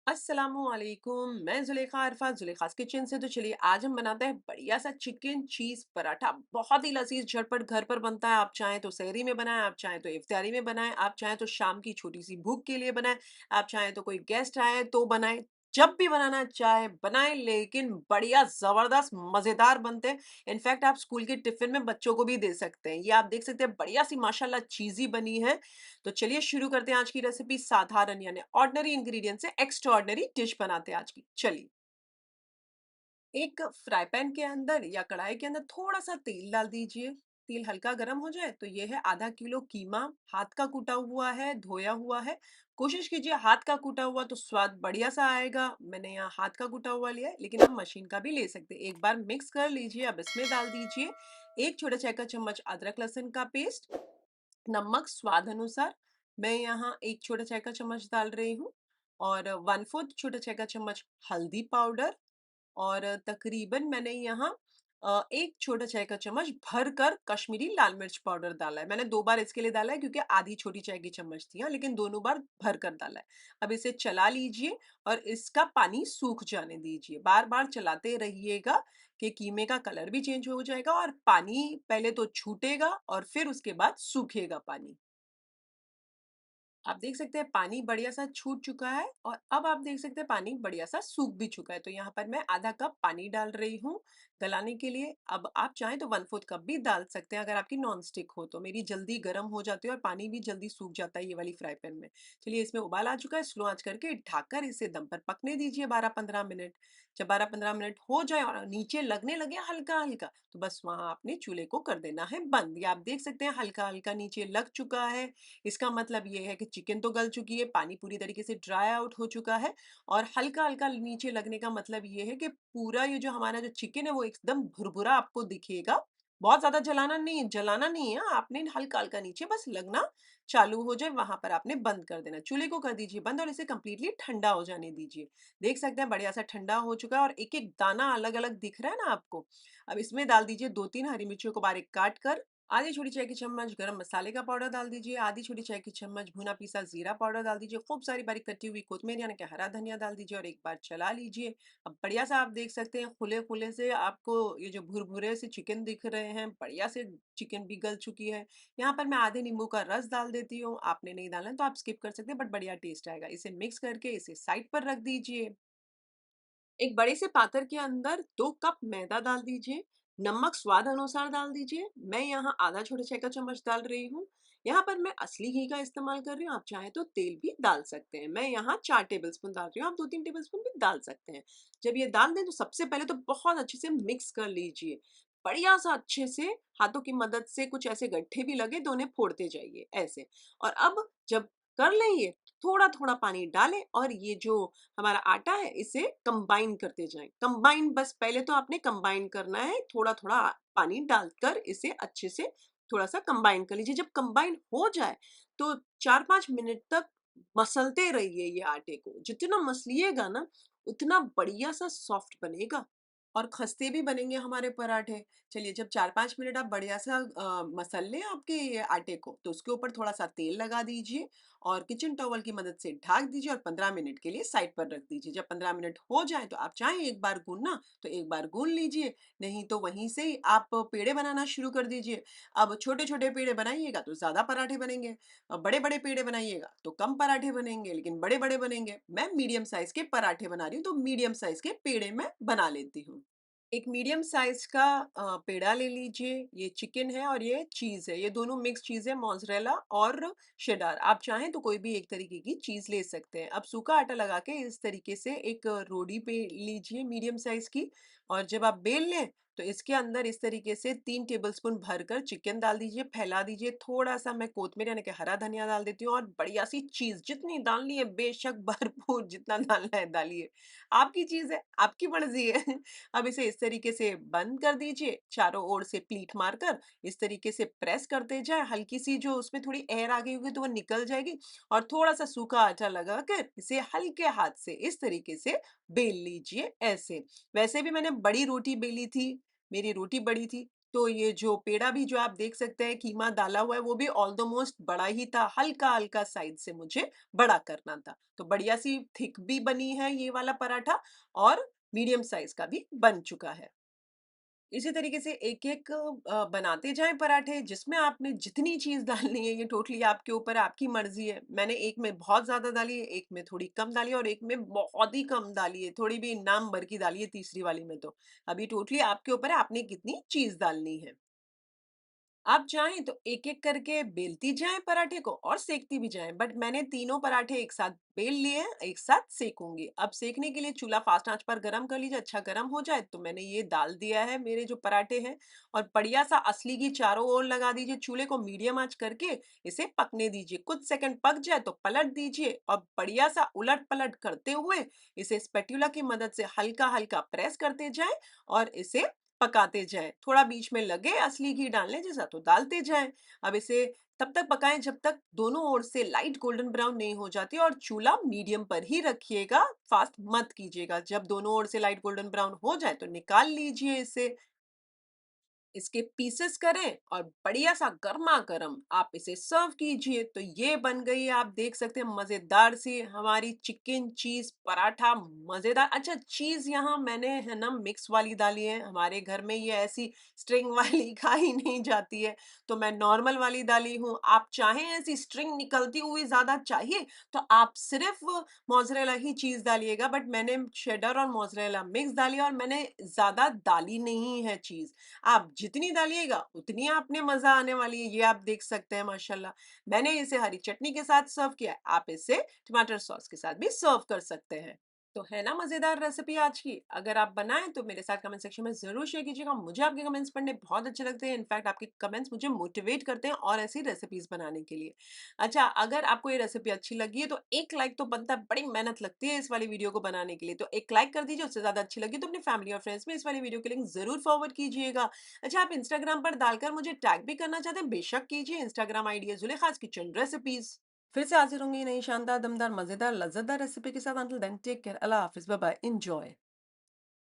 अस्सलामुअलैकुम। मैं जुलेखा अरफा जुलेखास किचन से। तो चलिए आज हम बनाते हैं बढ़िया सा चिकन चीज पराठा। बहुत ही लजीज झटपट घर पर बनता है। आप चाहें तो सहरी में बनाएं, आप चाहें तो इफ्तारी में बनाएं, आप चाहें तो शाम की छोटी सी भूख के लिए बनाएं, आप चाहें तो कोई गेस्ट आए तो बनाएं। जब भी बनाना चाहे बनाएं, लेकिन बढ़िया जबरदस्त मजेदार बनते हैं। इनफैक्ट आप स्कूल के टिफिन में बच्चों को भी दे सकते हैं। ये आप देख सकते हैं बढ़िया सी माशाल्लाह चीजी बनी है। तो चलिए शुरू करते हैं आज की रेसिपी। साधारण यानी ऑर्डिनरी इंग्रेडिएंट से एक्स्ट्रा ऑर्डिनरी डिश बनाते हैं आज की। चलिए, एक फ्राई पैन के अंदर या कढ़ाई के अंदर थोड़ा सा तेल डाल दीजिए। तेल हल्का गर्म हो जाए तो ये है आधा किलो कीमा। हाथ का कूटा हुआ है, धोया हुआ है। कोशिश कीजिए हाथ का कूटा हुआ तो स्वाद बढ़िया सा आएगा। मैंने यहाँ हाथ का कूटा हुआ लिया है, लेकिन हम मशीन का भी ले सकते हैं। एक बार मिक्स कर लीजिए। अब इसमें डाल दीजिए एक छोटा चाय का चम्मच अदरक लहसुन का पेस्ट, नमक स्वाद अनुसार। मैं यहाँ एक छोटा चाय का चम्मच डाल रही हूँ, और 1/4 छोटा चाय का चम्मच हल्दी पाउडर, और तकरीबन मैंने यहाँ एक छोटा चाय का चम्मच भर कर कश्मीरी लाल मिर्च पाउडर डाला है। मैंने 2 बार इसके लिए डाला है क्योंकि आधी छोटी चाय की चम्मच थी, हाँ, लेकिन दोनों बार भर कर डाला है। अब इसे चला लीजिए और इसका पानी सूख जाने दीजिए। बार-बार चलाते रहिएगा कि कीमे का कलर भी चेंज हो जाएगा और पानी पहले तो छूटेगा और फिर उसके बाद सूखेगा पानी। आप देख सकते हैं पानी बढ़िया सा छूट चुका है, और अब आप देख सकते हैं पानी बढ़िया सा सूख भी चुका है। तो यहाँ पर मैं आधा कप पानी डाल रही हूँ गलाने के लिए। अब आप चाहें तो 1/4 कप भी डाल सकते हैं अगर आपकी नॉन स्टिक हो तो। मेरी जल्दी गर्म हो जाती है और पानी भी जल्दी सूख जाता है ये वाली फ्राई पैन में। चलिए, इसमें उबाल आ चुका है। स्लो आंच करके ढककर इसे दम पर पकने दीजिए 12-15 मिनट। जब 12-15 मिनट हो जाए और नीचे लगने लगे हल्का हल्का, तो बस वहां आपने चूल्हे को कर देना है बंद। ये आप देख सकते हैं हल्का हल्का नीचे लग चुका है। इसका मतलब ये है कि चिकन तो गल चुकी है, पानी पूरी तरीके से ड्राई आउट हो चुका है, और हल्का-हल्का नीचे लगने का मतलब ये है कि पूरा ये जो हमारा जो चिकन है वो एकदम भुरभुरा आपको दिखेगा। बहुत ज़्यादा जलाना नहीं है, आपने हल्का-हल्का नीचे बस लगना चालू हो जाए वहाँ पर आपने बंद कर देना। चूल्हे को कर दीजिए बंद और इसे कंप्लीटली ठंडा हो जाने दीजिए। देख सकते हैं बढ़िया सा ठंडा हो चुका है और एक-एक दाना अलग-अलग दिख रहा है ना आपको। अब इसमें डाल दीजिए 2-3 हरी मिर्चियों को बारीक काट कर, आधी छोटी चाय की चम्मच गरम मसाले का पाउडर डाल दीजिए, आधी छोटी चाय की चम्मच भुना पीसा जीरा पाउडर डाल दीजिए, खूब सारी बारीक कटी हुई कोतमीर यानी कि हरा धनिया डाल दीजिए और एक बार चला लीजिए। अब बढ़िया सा आप देख सकते हैं खुले खुले से आपको ये जो भुरभुरे से चिकन दिख रहे हैं, बढ़िया से चिकन भी गल चुकी है। यहाँ पर मैं आधे नींबू का रस डाल देती हूँ। आपने नहीं डालना है तो आप स्किप कर सकते हैं, बट बढ़िया टेस्ट आएगा। इसे मिक्स करके इसे साइड पर रख दीजिए। एक बड़े से पात्र के अंदर 2 कप मैदा डाल दीजिए, नमक स्वाद अनुसार डाल दीजिए। मैं यहाँ आधा छोटा चाय का चम्मच डाल रही हूँ। यहाँ पर मैं असली घी का इस्तेमाल कर रही हूँ, आप चाहें तो तेल भी डाल सकते हैं। मैं यहाँ 4 टेबलस्पून डाल रही हूँ, आप 2-3 टेबलस्पून भी डाल सकते हैं। जब ये डाल दें तो सबसे पहले तो बहुत अच्छे से मिक्स कर लीजिए। बढ़िया सा अच्छे से हाथों की मदद से कुछ ऐसे गड्ढे भी लगे तो उन्हें फोड़ते जाइए ऐसे। और अब जब कर लें ये, थोड़ा-थोड़ा पानी डालें और ये जो हमारा आटा है इसे कंबाइन करते जाएं। कंबाइन बस पहले तो आपने कंबाइन करना है, थोड़ा थोड़ा पानी डालकर इसे अच्छे से थोड़ा सा कंबाइन कर लीजिए। जब कंबाइन हो जाए तो 4-5 मिनट तक मसलते रहिए ये आटे को। जितना मसलिएगा ना उतना बढ़िया सा सॉफ्ट बनेगा और खस्ते भी बनेंगे हमारे पराठे। चलिए, जब 4-5 मिनट आप बढ़िया सा मसल लें आपके ये आटे को, तो उसके ऊपर थोड़ा-सा तेल लगा दीजिए और किचन टॉवल की मदद से ढक दीजिए और 15 मिनट के लिए साइड पर रख दीजिए। जब 15 मिनट हो जाएँ तो आप चाहें एक बार गूँथना तो एक बार गूँथ लीजिए, नहीं तो वहीं से ही आप पेड़े बनाना शुरू कर दीजिए। अब छोटे-छोटे पेड़े बनाइएगा तो ज़्यादा पराठे बनेंगे, बड़े-बड़े पेड़े बनाइएगा तो कम पराठे बनेंगे, लेकिन बड़े-बड़े बनेंगे। मैं मीडियम साइज़ के पराठे बना रही हूँ, तो मीडियम साइज़ के पेड़े मैं बना लेती हूँ। एक मीडियम साइज़ का पेड़ा ले लीजिए। ये चिकन है और ये चीज़ है। ये दोनों मिक्स चीज़ है, मोज़रेला और शेडार। आप चाहें तो कोई भी एक तरीके की चीज़ ले सकते हैं। अब सूखा आटा लगा के इस तरीके से एक रोटी बेल लीजिए मीडियम साइज़ की, और जब आप बेल लें तो इसके अंदर इस तरीके से 3 टेबलस्पून भरकर चिकन डाल दीजिए, फैला दीजिए। थोड़ा-सा मैं कोतमीर यानी कि हरा धनिया डाल देती हूँ और बढ़िया सी चीज़ जितनी डालनी है बेशक भरपूर जितना डालना है डालिए। आपकी चीज़ है, आपकी मर्ज़ी है। अब इसे इस तरीके से बंद कर दीजिए, चारों ओर से प्लीट मारकर इस तरीके से प्रेस करते जाएँ, हल्की सी जो उसमें थोड़ी एयर आ गई होगी तो वो निकल जाएगी, और थोड़ा-सा सूखा आटा लगाकर इसे हल्के हाथ से इस तरीके से बेल लीजिए ऐसे। वैसे भी मैंने बड़ी रोटी बेली थी, मेरी रोटी बड़ी थी, तो ये जो पेड़ा भी जो आप देख सकते हैं कीमा डाला हुआ है, वो भी ऑलमोस्ट बड़ा ही था, हल्का-हल्का साइज़ से मुझे बड़ा करना था। तो बढ़िया-सी थिक भी बनी है ये वाला पराठा और मीडियम साइज़ का भी बन चुका है। इसी तरीके से एक-एक बनाते जाएँ पराठे, जिसमें आपने जितनी चीज़ डालनी है ये टोटली आपके ऊपर है, आपकी मर्ज़ी है। मैंने एक में बहुत ज़्यादा डाली है, एक में थोड़ी कम डाली है और एक में बहुत ही कम डाली है, थोड़ी भी नाम भर की डाली है तीसरी वाली में तो। अभी टोटली आपके ऊपर है, आपने कितनी चीज़ डालनी है। आप चाहें तो एक-एक करके बेलती जाएँ पराठे को और सेकती भी जाएँ, बट मैंने तीनों पराठे एक साथ बेल लिए हैं, एक साथ सेकूँगी। अब सेकने के लिए चूल्हा फ़ास्ट आँच पर गरम कर लीजिए, अच्छा गरम हो जाए तो मैंने ये डाल दिया है मेरे जो पराठे हैं और बढ़िया-सा असली घी चारों ओर लगा दीजिए, चूल्हे को मीडियम आँच करके इसे पकने दीजिए। कुछ सेकंड पक जाए तो पलट दीजिए और बढ़िया-सा उलट-पलट करते हुए इसे स्पैटुला की मदद से हल्का-हल्का प्रेस करते जाएँ और इसे पकाते जाएँ। थोड़ा बीच में लगे असली घी डालने जैसा तो डालते जाएँ। अब इसे तब तक पकाएँ जब तक दोनों ओर से लाइट गोल्डन ब्राउन नहीं हो जाती और चूल्हा मीडियम पर ही रखिएगा, फ़ास्ट मत कीजिएगा। जब दोनों ओर से लाइट गोल्डन ब्राउन हो जाए तो निकाल लीजिए इसे। इसके पीसेस करें और बढ़िया-सा गरमा-गरम आप इसे सर्व कीजिए। तो ये बन गई है आप देख सकते हैं मज़ेदार सी हमारी चिकन चीज़ पराठा मज़ेदार अच्छा चीज़ यहाँ मैंने है ना मिक्स वाली डाली है। हमारे घर में ये ऐसी स्ट्रिंग वाली खाई नहीं जाती है, तो मैं नॉर्मल वाली डाली हूँ। आप चाहें ऐसी स्ट्रिंग निकलती हुई ज़्यादा चाहिए, तो आप सिर्फ़ मोज़रेला ही चीज़ डालिएगा बट मैंने cheddar और मोज़रेला मिक्स डाली और मैंने ज़्यादा डाली नहीं है चीज़। आप जितनी डालिएगा उतनी आप में मज़ा आने वाली है, ये आप देख सकते हैं माशाल्लाह। मैंने इसे हरी चटनी के साथ सर्व किया है, आप इसे टमाटर सॉस के साथ भी सर्व कर सकते हैं। तो है ना मज़ेदार रेसिपी आज की? अगर आप बनाएँ तो मेरे साथ कमेंट सेक्शन में ज़रूर शेयर कीजिएगा। मुझे आपके कमेंट्स पढ़ने बहुत अच्छे लगते हैं। इनफैक्ट आपके कमेंट्स मुझे मोटिवेट करते हैं और ऐसी रेसिपीज़ बनाने के लिए। अच्छा, अगर आपको ये रेसिपी अच्छी लगी है तो एक लाइक तो बनता है, बड़ी मेहनत लगती है इस वाली वीडियो को बनाने के लिए। तो एक लाइक कर दीजिए, उससे ज़्यादा अच्छी लगी तो अपनी फैमिली और फ्रेंड्स में इस वाली वीडियो की लिंक ज़रूर फॉरवर्ड कीजिएगा। अच्छा, आप इंस्टाग्राम पर डालकर मुझे टैग भी करना चाहते हैं, बेशक कीजिए। इंस्टाग्राम आईडी है ज़ुलेखास किचन रेसिपीज़। फिर से हाज़िर होंगी नई शानदार, दमदार, मज़ेदार, लज़्ज़तदार रेसिपी के साथ। अंटिल देन टेक केयर, अल्लाह हाफ़िज़, बाय बाय, एन्जॉय।